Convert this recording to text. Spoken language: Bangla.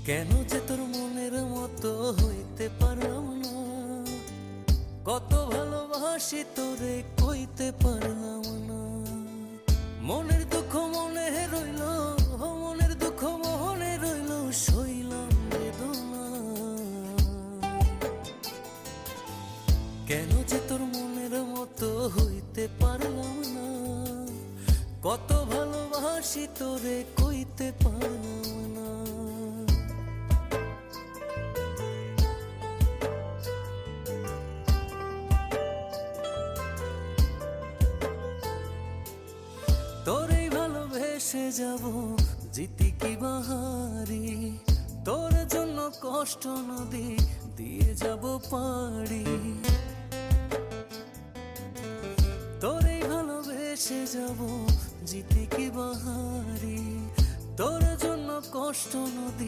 কেন যে তোর মনের মতো হইতে পারলাম না, কত ভালোবাসি তোরে কইতে পারলাম না। মনের দুঃখ মনে রইল, মনের দুঃখ মনে রইল, সইলাম বেদনা। কেন যে তোর মনের মতো হইতে পারলাম না, কত ভালোবাসি তোরে কইতে পারলাম না। তোরেই ভালোবেসে যাব জিতি কি বাহারি, তোর জন্য কষ্ট নদী দিয়ে যাব পাড়ি। তোরেই ভালোবেসে যাব জিতি কি বাহারি, তোর জন্য কষ্ট নদী